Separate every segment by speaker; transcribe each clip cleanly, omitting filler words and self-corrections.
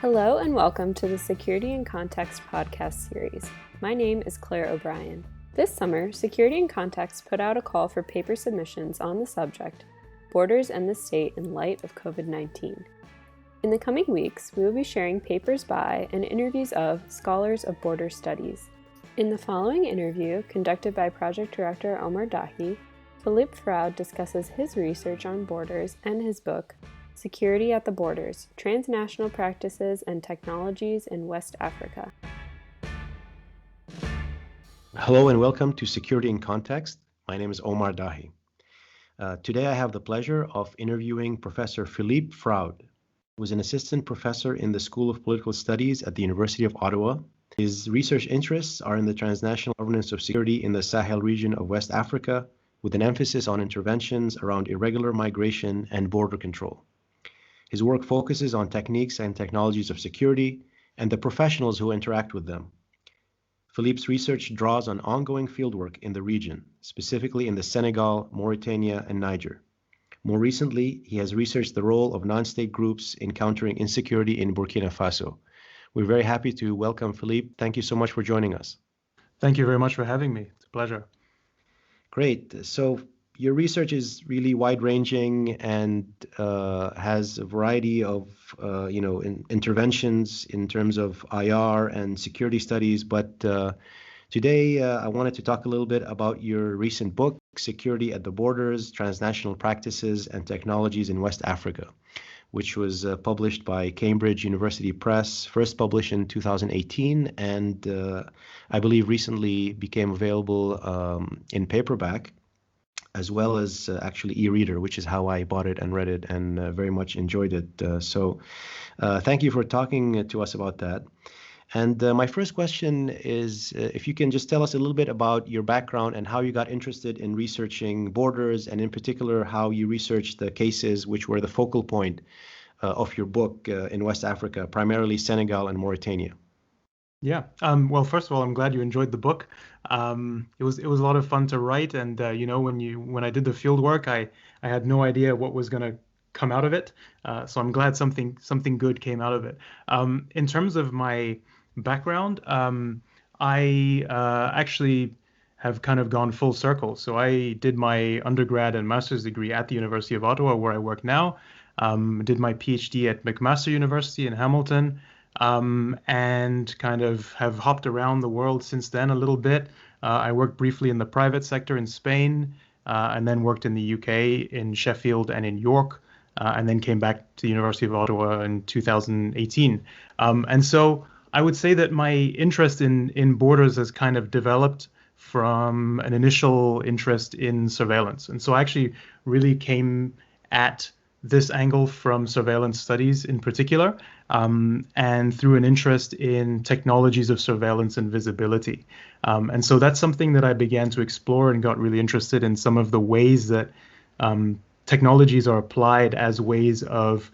Speaker 1: Hello and welcome to the Security in Context podcast series. My name is Claire O'Brien. This summer, Security in Context put out a call for paper submissions on the subject, Borders and the State in Light of COVID-19. In the coming weeks, we will be sharing papers by and interviews of scholars of border studies. In the following interview, conducted by Project Director Omar Dahi, Philippe Frowd discusses his research on borders and his book, Security at the Borders, Transnational Practices and Technologies in West Africa.
Speaker 2: Hello and welcome to Security in Context. My name is Omar Dahi. Today I have the pleasure of interviewing Professor Philippe Frowd, who is an assistant professor in the School of Political Studies at the University of Ottawa. His research interests are in the transnational governance of security in the Sahel region of West Africa, with an emphasis on interventions around irregular migration and border control. His work focuses on techniques and technologies of security and the professionals who interact with them. Philippe's research draws on ongoing fieldwork in the region, specifically in the Senegal, Mauritania, and Niger. More recently, he has researched the role of non-state groups in countering insecurity in Burkina Faso. We're very happy to welcome Philippe. Thank you so much for joining us.
Speaker 3: Thank you very much for having me. It's a pleasure.
Speaker 2: Great. So your research is really wide-ranging and has a variety of interventions in terms of IR and security studies. But today I wanted to talk a little bit about your recent book, Security at the Borders, Transnational Practices and Technologies in West Africa, which was published by Cambridge University Press, first published in 2018, and I believe recently became available in paperback, as well as actually e-reader, which is how I bought it and read it and very much enjoyed it. So thank you for talking to us about that. And my first question is if you can just tell us a little bit about your background and how you got interested in researching borders, and in particular, how you researched the cases which were the focal point of your book in West Africa, primarily Senegal and Mauritania.
Speaker 3: Yeah. Well, first of all, I'm glad you enjoyed the book. It was a lot of fun to write, and when I did the field work, I had no idea what was going to come out of it. So I'm glad something good came out of it. In terms of my background, I actually have kind of gone full circle. So I did my undergrad and master's degree at the University of Ottawa, where I work now. Did my PhD at McMaster University in Hamilton. And kind of have hopped around the world since then a little bit. I worked briefly in the private sector in Spain, and then worked in the UK, in Sheffield and in York, and then came back to the University of Ottawa in 2018. And so I would say that my interest in borders has kind of developed from an initial interest in surveillance. And so I actually really came at this angle from surveillance studies in particular, and through an interest in technologies of surveillance and visibility. And so that's something that I began to explore and got really interested in some of the ways that technologies are applied as ways of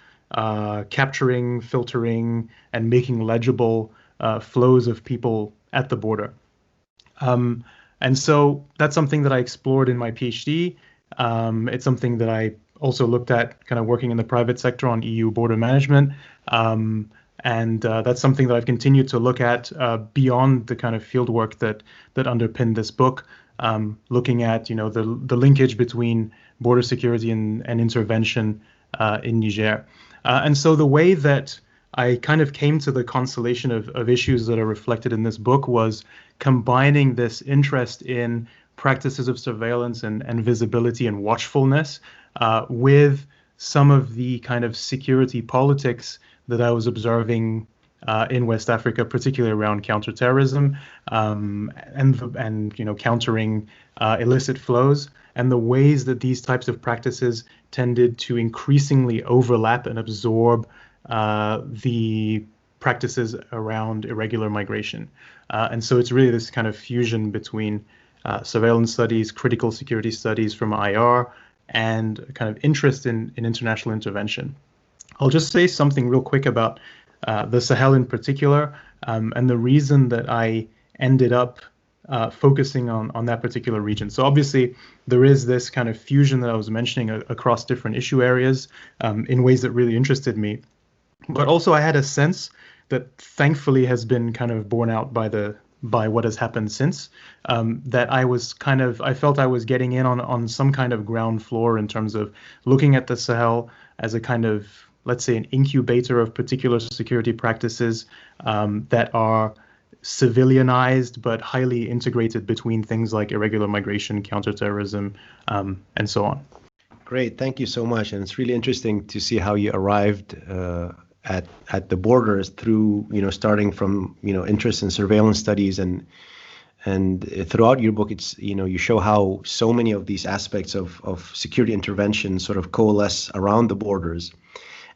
Speaker 3: capturing, filtering, and making legible flows of people at the border. And so that's something that I explored in my PhD. It's something that I also looked at kind of working in the private sector on EU border management. And that's something that I've continued to look at beyond the kind of field work that underpinned this book, looking at, the linkage between border security and intervention in Niger. And so the way that I kind of came to the constellation of issues that are reflected in this book was combining this interest in practices of surveillance and visibility and watchfulness with some of the kind of security politics that I was observing in West Africa, particularly around counterterrorism and countering illicit flows, and the ways that these types of practices tended to increasingly overlap and absorb the practices around irregular migration. And so it's really this kind of fusion between surveillance studies, critical security studies from IR, and kind of interest in international intervention. I'll just say something real quick about the Sahel in particular, and the reason that I ended up focusing on that particular region. So obviously, there is this kind of fusion that I was mentioning across different issue areas in ways that really interested me. But also I had a sense that thankfully has been kind of borne out by what has happened since, that I felt I was getting in on some kind of ground floor in terms of looking at the Sahel as a kind of, let's say, an incubator of particular security practices that are civilianized but highly integrated between things like irregular migration, counterterrorism, and so on.
Speaker 2: Great, thank you so much. And it's really interesting to see how you arrived at the borders through, starting from, interest in surveillance studies, and throughout your book, it's, you show how so many of these aspects of security intervention sort of coalesce around the borders.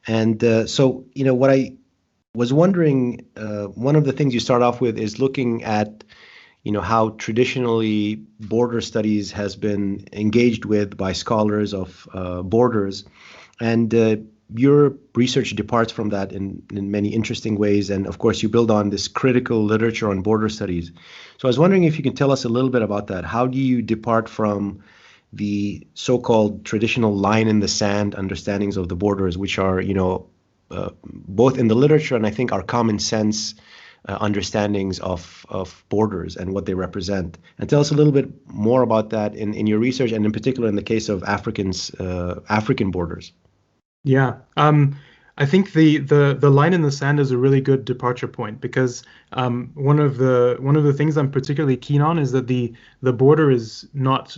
Speaker 2: And so, what I was wondering, one of the things you start off with is looking at, how traditionally border studies has been engaged with by scholars of borders. And your research departs from that in many interesting ways. And of course, you build on this critical literature on border studies. So I was wondering if you can tell us a little bit about that. How do you depart from the so-called traditional line in the sand understandings of the borders, which are, both in the literature and I think are common sense understandings of borders and what they represent? And tell us a little bit more about that in your research, and in particular in the case of African borders.
Speaker 3: Yeah, I think the line in the sand is a really good departure point, because one of the things I'm particularly keen on is that the border is not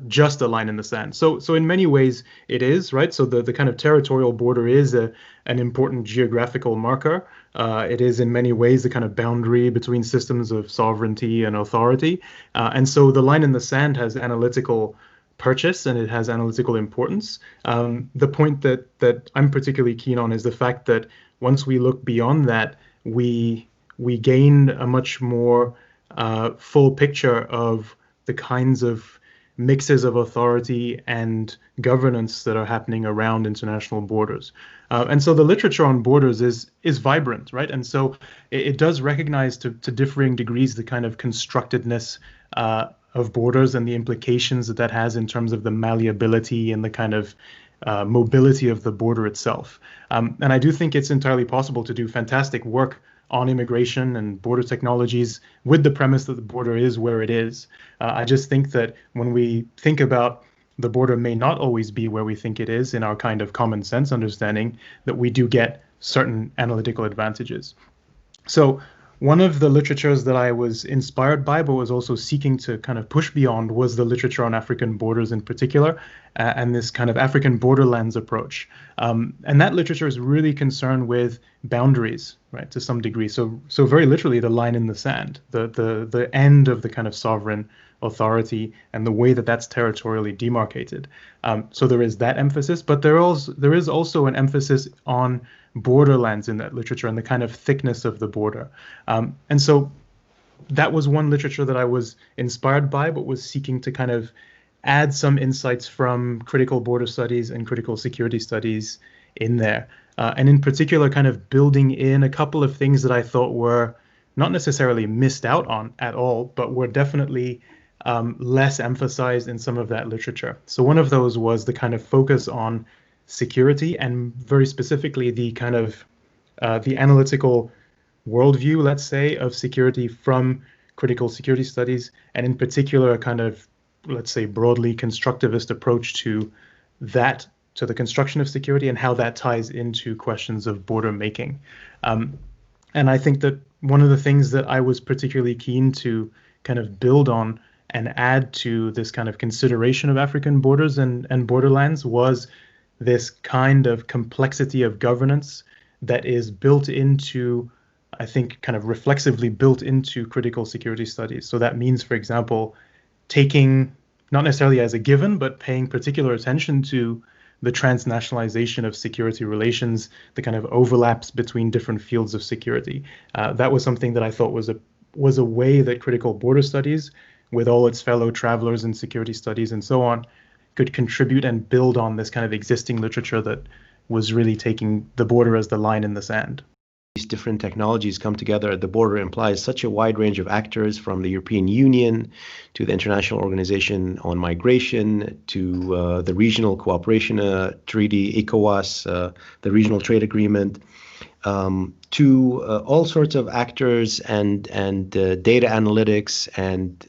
Speaker 3: just a line in the sand. So in many ways it is, right? So the kind of territorial border is an important geographical marker. It is in many ways the kind of boundary between systems of sovereignty and authority. And so the line in the sand has analytical purchase and it has analytical importance. The point that I'm particularly keen on is the fact that once we look beyond that, we gain a much more full picture of the kinds of mixes of authority and governance that are happening around international borders. And so the literature on borders is vibrant, right? And so it does recognize to differing degrees the kind of constructedness of borders and the implications that has in terms of the malleability and the kind of mobility of the border itself. And I do think it's entirely possible to do fantastic work on immigration and border technologies with the premise that the border is where it is. I just think that when we think about the border may not always be where we think it is in our kind of common sense understanding, that we do get certain analytical advantages. So one of the literatures that I was inspired by, but was also seeking to kind of push beyond, was the literature on African borders in particular, and this kind of African borderlands approach. And that literature is really concerned with boundaries, right, to some degree. So very literally the line in the sand, the end of the kind of sovereign authority and the way that that's territorially demarcated. So there is that emphasis, but there is also an emphasis on borderlands in that literature and the kind of thickness of the border. And so that was one literature that I was inspired by, but was seeking to kind of add some insights from critical border studies and critical security studies in there. And in particular, kind of building in a couple of things that I thought were not necessarily missed out on at all, but were definitely less emphasized in some of that literature. So one of those was the kind of focus on security, and very specifically the kind of the analytical worldview, let's say, of security from critical security studies, and in particular a kind of, let's say, broadly constructivist approach to the construction of security and how that ties into questions of border making. And I think that one of the things that I was particularly keen to kind of build on and add to this kind of consideration of African borders and borderlands was this kind of complexity of governance that is built into, I think, kind of reflexively built into critical security studies. So that means, for example, taking, not necessarily as a given, but paying particular attention to the transnationalization of security relations, the kind of overlaps between different fields of security. That was something that I thought was a way that critical border studies, with all its fellow travelers in security studies and so on, could contribute and build on this kind of existing literature that was really taking the border as the line in the sand.
Speaker 2: different technologies come together at the border implies such a wide range of actors, from the European Union to the International Organization on Migration to the Regional Cooperation Treaty, ECOWAS, the Regional Trade Agreement, to all sorts of actors and data analytics and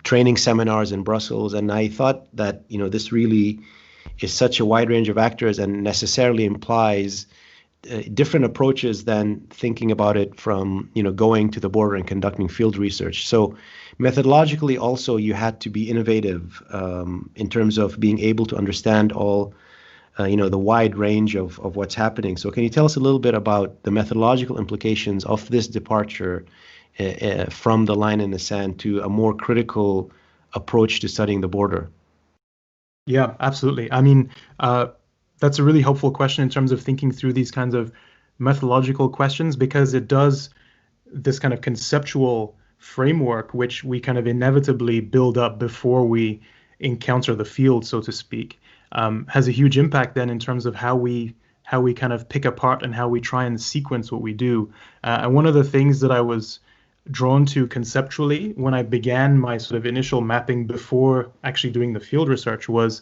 Speaker 2: training seminars in Brussels. And I thought that, this really is such a wide range of actors and necessarily implies different approaches than thinking about it from, going to the border and conducting field research. So methodologically also, you had to be innovative in terms of being able to understand all, the wide range of what's happening. So can you tell us a little bit about the methodological implications of this departure from the line in the sand to a more critical approach to studying the border?
Speaker 3: Yeah, absolutely. I mean, that's a really helpful question in terms of thinking through these kinds of methodological questions, because it does this kind of conceptual framework, which we kind of inevitably build up before we encounter the field, so to speak, has a huge impact then in terms of how we kind of pick apart and how we try and sequence what we do. And one of the things that I was drawn to conceptually when I began my sort of initial mapping before actually doing the field research was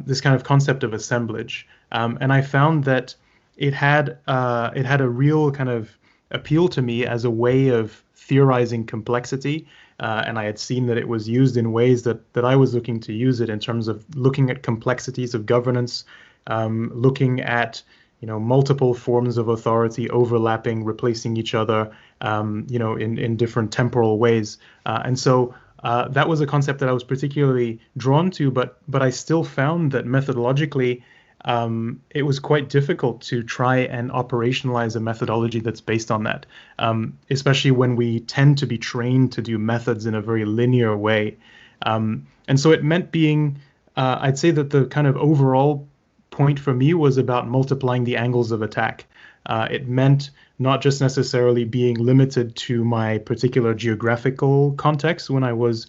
Speaker 3: this kind of concept of assemblage. And I found that it had a real kind of appeal to me as a way of theorizing complexity. And I had seen that it was used in ways that I was looking to use it, in terms of looking at complexities of governance, looking at multiple forms of authority overlapping, replacing each other, in different temporal ways. And so that was a concept that I was particularly drawn to, but I still found that methodologically, it was quite difficult to try and operationalize a methodology that's based on that, especially when we tend to be trained to do methods in a very linear way. And so it meant being, I'd say that the kind of overall point for me was about multiplying the angles of attack. It meant not just necessarily being limited to my particular geographical context when I was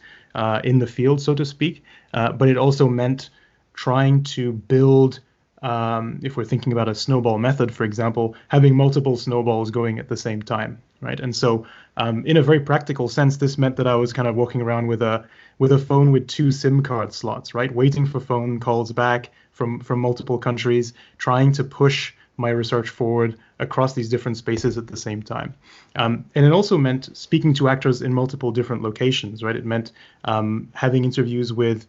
Speaker 3: in the field, so to speak, but it also meant trying to build, if we're thinking about a snowball method, for example, having multiple snowballs going at the same time, right? And so in a very practical sense, this meant that I was kind of walking around with a phone with 2 SIM card slots, right? Waiting for phone calls back from multiple countries, trying to push my research forward across these different spaces at the same time. And it also meant speaking to actors in multiple different locations, right? It meant having interviews with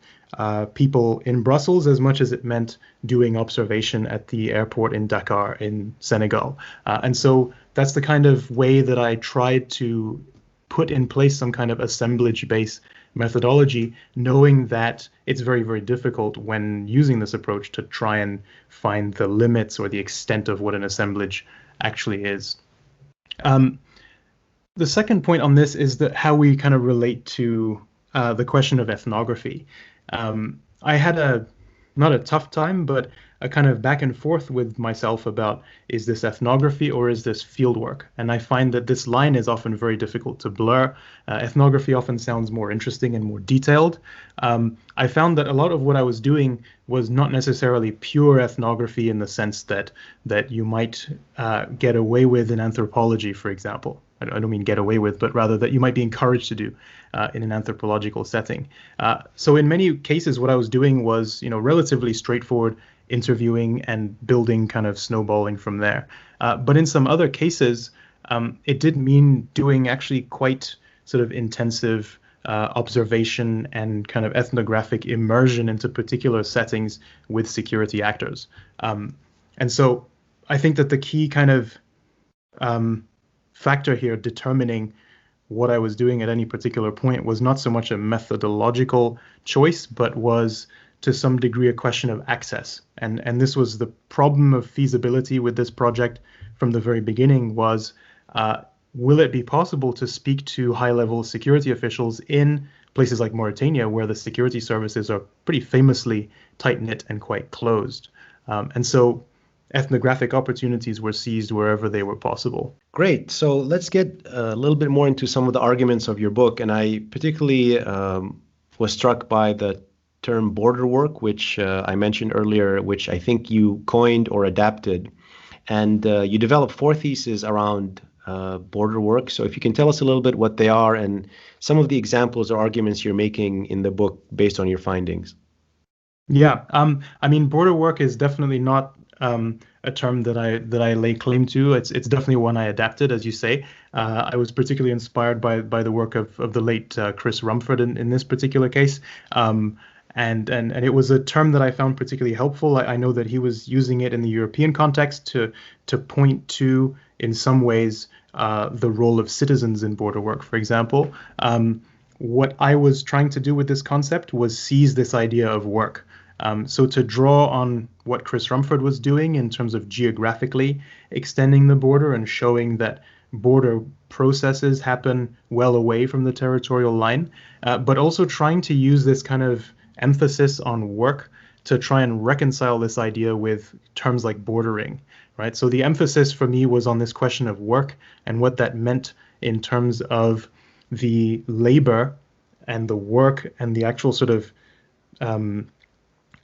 Speaker 3: people in Brussels as much as it meant doing observation at the airport in Dakar in Senegal. And so that's the kind of way that I tried to put in place some kind of assemblage-based methodology, knowing that it's very, very difficult when using this approach to try and find the limits or the extent of what an assemblage actually is. The second point on this is that how we kind of relate to the question of ethnography. I had not a tough time, but a kind of back and forth with myself about, is this ethnography or is this fieldwork? And I find that this line is often very difficult to blur. Ethnography often sounds more interesting and more detailed. I found that a lot of what I was doing was not necessarily pure ethnography in the sense that you might get away with in anthropology, for example. I don't mean get away with, but rather that you might be encouraged to do in an anthropological setting. So in many cases, what I was doing was, relatively straightforward interviewing and building, kind of snowballing from there. But in some other cases, it did mean doing actually quite sort of intensive observation and kind of ethnographic immersion into particular settings with security actors. And so I think that the key kind of factor here determining what I was doing at any particular point was not so much a methodological choice, but was to some degree a question of access. And this was the problem of feasibility with this project from the very beginning was, will it be possible to speak to high-level security officials in places like Mauritania, where the security services are pretty famously tight-knit and quite closed? And so ethnographic opportunities were seized wherever they were possible.
Speaker 2: Great. So let's get a little bit more into some of the arguments of your book. And I particularly was struck by the term border work, which I mentioned earlier, which I think you coined or adapted. And you developed 4 theses around border work. So if you can tell us a little bit what they are and some of the examples or arguments you're making in the book based on your findings.
Speaker 3: Yeah, I mean, border work is definitely not a term that I lay claim to. It's definitely one I adapted, as you say. I was particularly inspired by the work of the late Chris Rumford in this particular case. And it was a term that I found particularly helpful. I know that he was using it in the European context to point to, in some ways, the role of citizens in border work, for example. What I was trying to do with this concept was seize this idea of work. So to draw on what Chris Rumford was doing in terms of geographically extending the border and showing that border processes happen well away from the territorial line, but also trying to use this kind of emphasis on work to try and reconcile this idea with terms like bordering, right? So the emphasis for me was on this question of work and what that meant in terms of the labor and the work and the actual sort of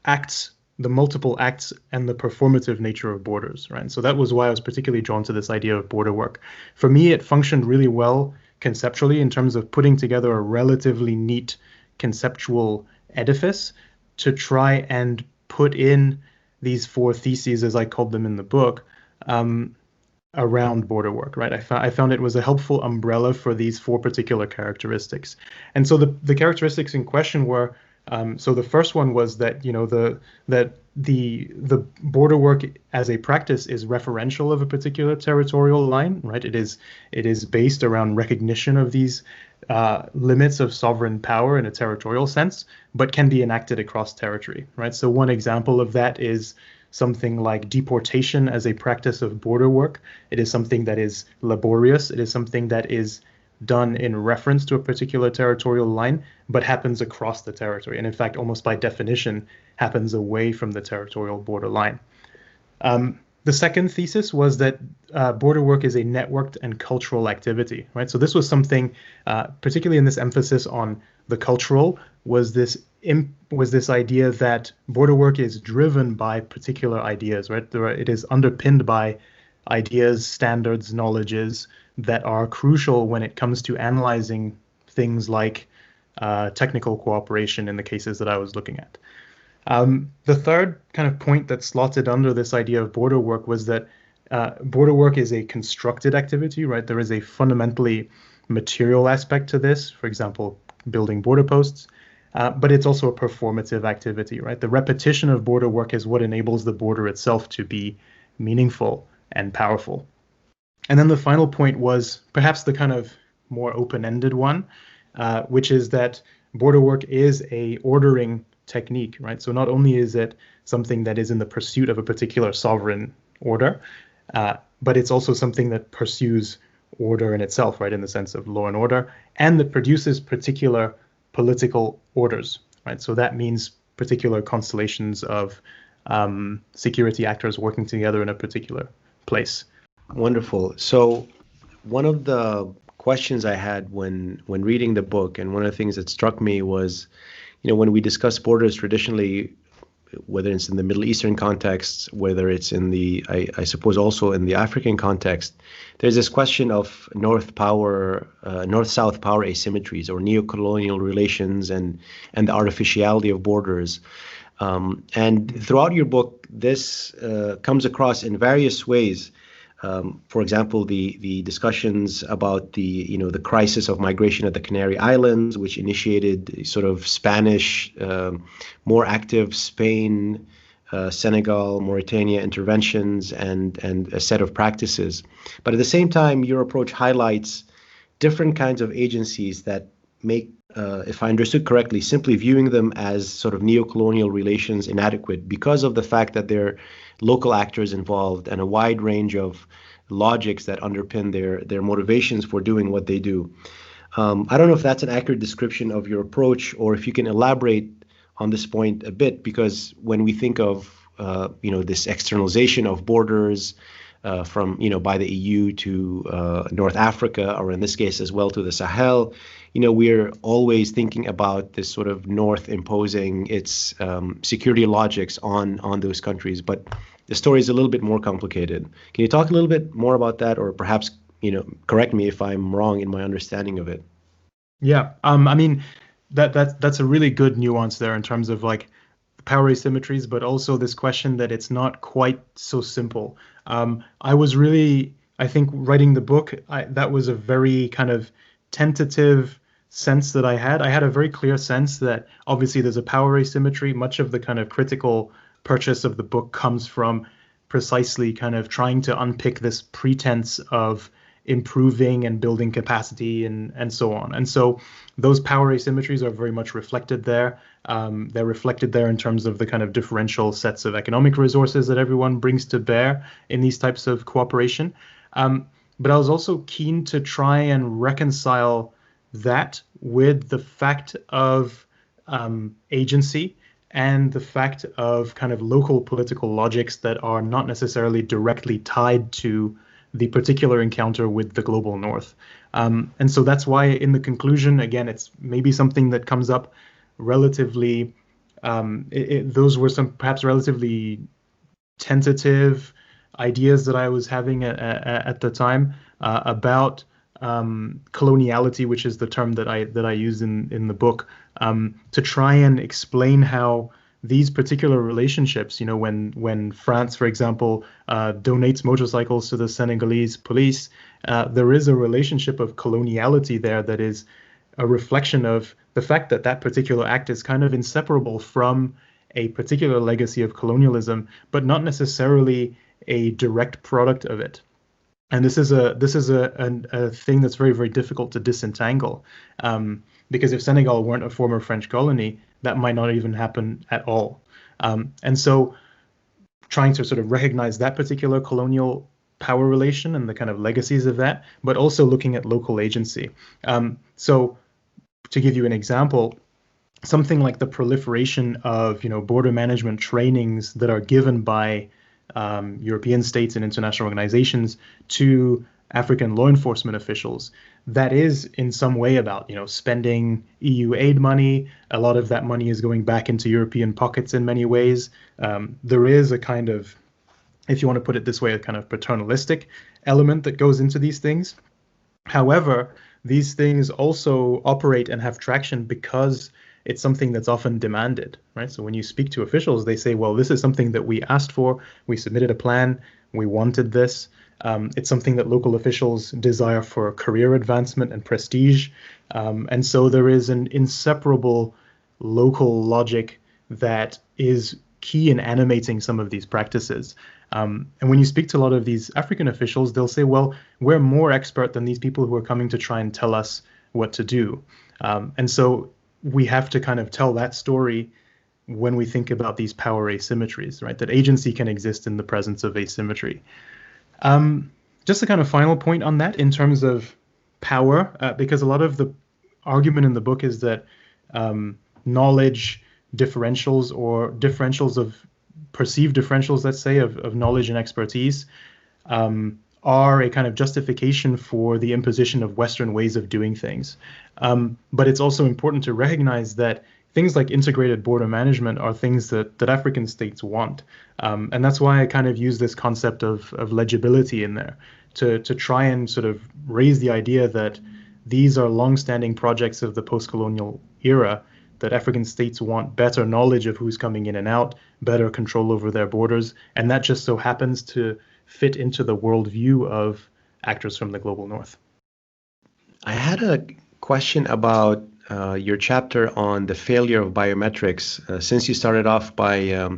Speaker 3: acts, the multiple acts and the performative nature of borders, right? So that was why I was particularly drawn to this idea of border work. For me, it functioned really well conceptually in terms of putting together a relatively neat conceptual edifice to try and put in these 4 theses, as I called them in the book, around border work, right? I found it was a helpful umbrella for these 4 particular characteristics. And so the characteristics in question were, so the first one was that, you know, the border work as a practice is referential of a particular territorial line, right? It is based around recognition of these limits of sovereign power in a territorial sense, but can be enacted across territory, right? So one example of that is something like deportation as a practice of border work. It is something that is laborious. It is something that is done in reference to a particular territorial line, but happens across the territory. And in fact, almost by definition, happens away from the territorial border line. The second thesis was that border work is a networked and cultural activity, right? So this was something, particularly in this emphasis on the cultural, was this idea that border work is driven by particular ideas, right? It is underpinned by ideas, standards, knowledges that are crucial when it comes to analyzing things like technical cooperation in the cases that I was looking at. The third kind of point that slotted under this idea of border work was that border work is a constructed activity, right? There is a fundamentally material aspect to this, for example, building border posts, but it's also a performative activity, right? The repetition of border work is what enables the border itself to be meaningful and powerful. And then the final point was perhaps the kind of more open-ended one, which is that border work is a ordering technique, right? So not only is it something that is in the pursuit of a particular sovereign order, but it's also something that pursues order in itself, right, in the sense of law and order, and that produces particular political orders, right? So that means particular constellations of security actors working together in a particular place.
Speaker 2: Wonderful. So one of the questions I had when reading the book, and one of the things that struck me was, you know, when we discuss borders traditionally, whether it's in the Middle Eastern context, whether it's in the, I suppose also in the African context, there's this question of North-South power asymmetries or neocolonial relations and the artificiality of borders. And throughout your book, this comes across in various ways. For example, the discussions about the crisis of migration at the Canary Islands, which initiated sort of Spanish, more active Spain, Senegal, Mauritania interventions and a set of practices. But at the same time, your approach highlights different kinds of agencies that make, if I understood correctly, simply viewing them as sort of neocolonial relations inadequate because of the fact that they're local actors involved and a wide range of logics that underpin their motivations for doing what they do. I don't know if that's an accurate description of your approach, or if you can elaborate on this point a bit, because when we think of this externalization of borders from by the EU to North Africa, or in this case as well to the Sahel, we're always thinking about this sort of North imposing its security logics on those countries. But the story is a little bit more complicated. Can you talk a little bit more about that, or perhaps, correct me if I'm wrong in my understanding of it?
Speaker 3: Yeah. I mean, that's a really good nuance there in terms of like power asymmetries, but also this question that it's not quite so simple. I think writing the book, that was a very kind of tentative sense that I had. I had a very clear sense that obviously there's a power asymmetry. Much of the kind of critical purchase of the book comes from precisely kind of trying to unpick this pretense of improving and building capacity and so on. And so those power asymmetries are very much reflected there. They're reflected there in terms of the kind of differential sets of economic resources that everyone brings to bear in these types of cooperation. But I was also keen to try and reconcile that with the fact of agency and the fact of kind of local political logics that are not necessarily directly tied to the particular encounter with the global north. And so that's why in the conclusion, again, it's maybe something that comes up relatively, those were some perhaps relatively tentative ideas that I was having at the time about coloniality, which is the term that I use in the book, to try and explain how these particular relationships, when France, for example, donates motorcycles to the Senegalese police, there is a relationship of coloniality there that is a reflection of the fact that that particular act is kind of inseparable from a particular legacy of colonialism, but not necessarily a direct product of it. And this is a thing that's very, very difficult to disentangle, because if Senegal weren't a former French colony, that might not even happen at all. And so trying to sort of recognize that particular colonial power relation and the kind of legacies of that, but also looking at local agency. So to give you an example, something like the proliferation of border management trainings that are given by European states and international organizations to African law enforcement officials, that is in some way about spending EU aid money. A lot of that money is going back into European pockets in many ways. There is a kind of, if you want to put it this way, a kind of paternalistic element that goes into these things. However, these things also operate and have traction because it's something that's often demanded, right? So when you speak to officials, they say, well, this is something that we asked for. We submitted a plan. We wanted this. It's something that local officials desire for career advancement and prestige. And so there is an inseparable local logic that is key in animating some of these practices. And when you speak to a lot of these African officials, they'll say, well, we're more expert than these people who are coming to try and tell us what to do. And so we have to kind of tell that story when we think about these power asymmetries, right? That agency can exist in the presence of asymmetry. Just a kind of final point on that in terms of power, because a lot of the argument in the book is that knowledge differentials or differentials of perceived differentials, let's say, of knowledge and expertise are a kind of justification for the imposition of Western ways of doing things. But it's also important to recognize that things like integrated border management are things that African states want. And that's why I kind of use this concept of legibility in there to try and sort of raise the idea that these are longstanding projects of the post-colonial era, that African states want better knowledge of who's coming in and out, better control over their borders, and that just so happens to fit into the worldview of actors from the global north.
Speaker 2: I had a question about your chapter on the failure of biometrics, since you started off by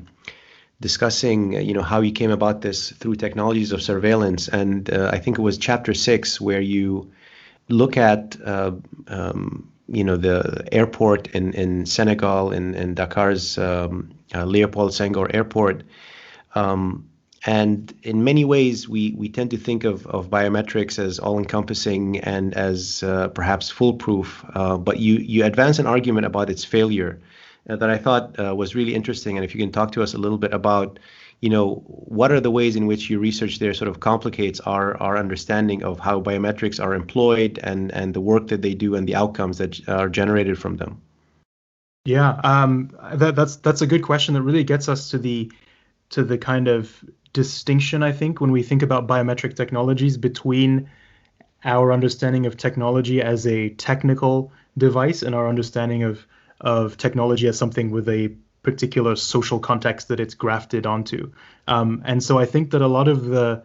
Speaker 2: discussing, how you came about this through technologies of surveillance, and I think it was chapter 6 where you look at the airport in Senegal, in Dakar's Léopold Senghor Airport. And in many ways, we tend to think of biometrics as all-encompassing and as perhaps foolproof. But you advance an argument about its failure that I thought was really interesting. And if you can talk to us a little bit about, what are the ways in which your research there sort of complicates our understanding of how biometrics are employed and the work that they do and the outcomes that are generated from them?
Speaker 3: Yeah, that's a good question that really gets us to to the kind of distinction, I think, when we think about biometric technologies between our understanding of technology as a technical device and our understanding of technology as something with a particular social context that it's grafted onto. And so I think that a lot of the,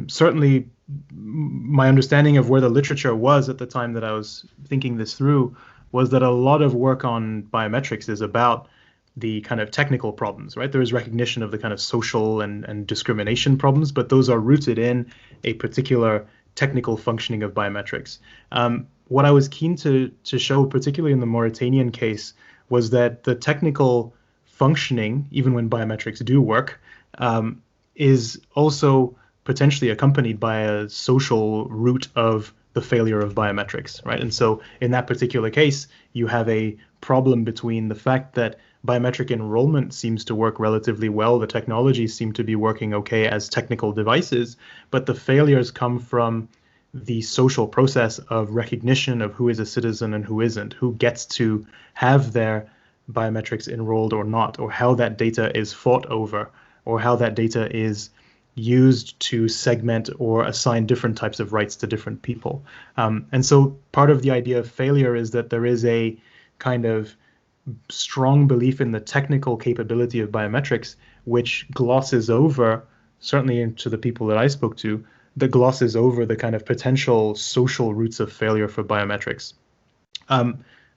Speaker 3: certainly my understanding of where the literature was at the time that I was thinking this through was that a lot of work on biometrics is about the kind of technical problems, right? There is recognition of the kind of social and discrimination problems, but those are rooted in a particular technical functioning of biometrics. What I was keen to show, particularly in the Mauritanian case, was that the technical functioning, even when biometrics do work, is also potentially accompanied by a social root of the failure of biometrics, right? And so in that particular case, you have a problem between the fact that biometric enrollment seems to work relatively well, the technologies seem to be working okay as technical devices, but the failures come from the social process of recognition of who is a citizen and who isn't, who gets to have their biometrics enrolled or not, or how that data is fought over, or how that data is used to segment or assign different types of rights to different people. And so part of the idea of failure is that there is a kind of strong belief in the technical capability of biometrics, which glosses over, certainly to the people that I spoke to, that glosses over the kind of potential social roots of failure for biometrics.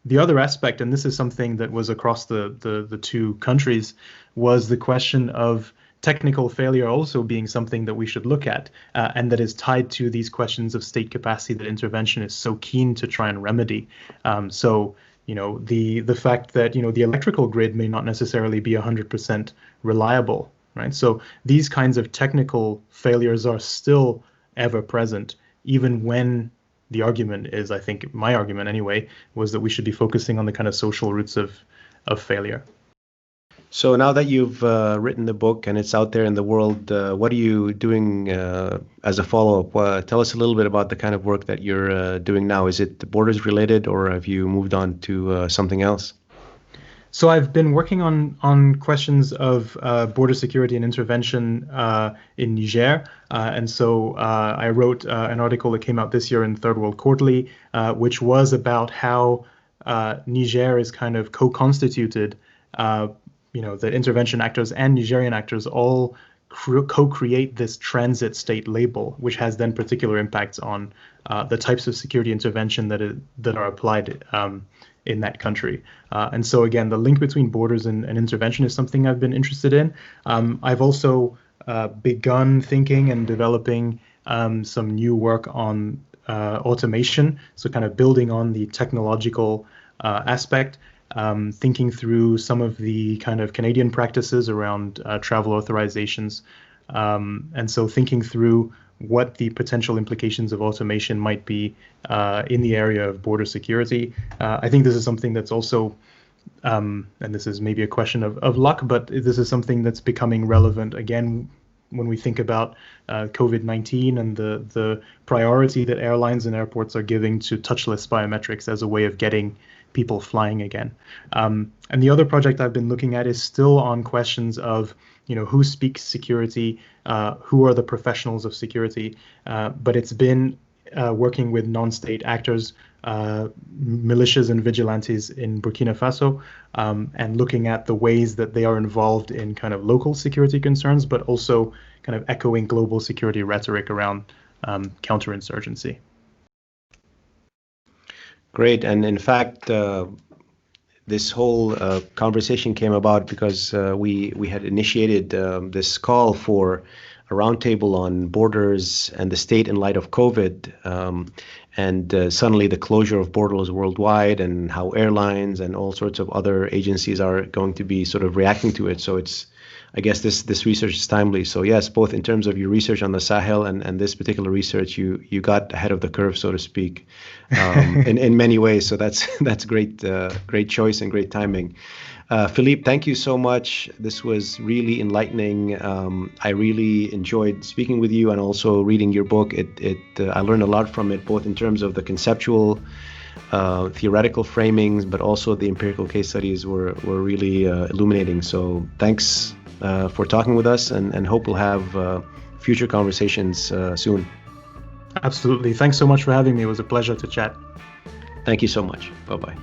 Speaker 3: The other aspect, and this is something that was across the two countries, was the question of technical failure also being something that we should look at, and that is tied to these questions of state capacity that intervention is so keen to try and remedy. So, the fact that, the electrical grid may not necessarily be 100% reliable, right? So these kinds of technical failures are still ever present, even when the argument is, I think my argument anyway, was that we should be focusing on the kind of social roots of failure.
Speaker 2: So now that you've written the book and it's out there in the world, what are you doing as a follow-up? Tell us a little bit about the kind of work that you're doing now. Is it borders related, or have you moved on to something else?
Speaker 3: So I've been working on questions of border security and intervention in Niger. And so I wrote an article that came out this year in Third World Quarterly, which was about how Niger is kind of co-constituted. The intervention actors and Nigerian actors all co-create this transit state label, which has then particular impacts on the types of security intervention that are applied in that country. And so again, the link between borders and intervention is something I've been interested in. I've also begun thinking and developing some new work on automation, so kind of building on the technological aspect. Thinking through some of the kind of Canadian practices around travel authorizations. And so thinking through what the potential implications of automation might be in the area of border security. I think this is something that's also, and this is maybe a question of luck, but this is something that's becoming relevant again when we think about COVID-19 and the priority that airlines and airports are giving to touchless biometrics as a way of getting people flying again. And the other project I've been looking at is still on questions of, who speaks security, who are the professionals of security, but it's been working with non-state actors, militias and vigilantes in Burkina Faso, and looking at the ways that they are involved in kind of local security concerns, but also kind of echoing global security rhetoric around counterinsurgency.
Speaker 2: Great. And in fact, this whole conversation came about because we had initiated this call for a roundtable on borders and the state in light of COVID, and suddenly the closure of borders worldwide and how airlines and all sorts of other agencies are going to be sort of reacting to it. So I guess this research is timely. So yes, both in terms of your research on the Sahel and this particular research, you got ahead of the curve, so to speak, in many ways. So that's great choice and great timing. Philippe, thank you so much. This was really enlightening. I really enjoyed speaking with you and also reading your book. I learned a lot from it, both in terms of the conceptual, theoretical framings, but also the empirical case studies were really illuminating. So thanks for talking with us, and hope we'll have future conversations soon.
Speaker 3: Absolutely. Thanks so much for having me. It was a pleasure to chat.
Speaker 2: Thank you so much. Bye-bye.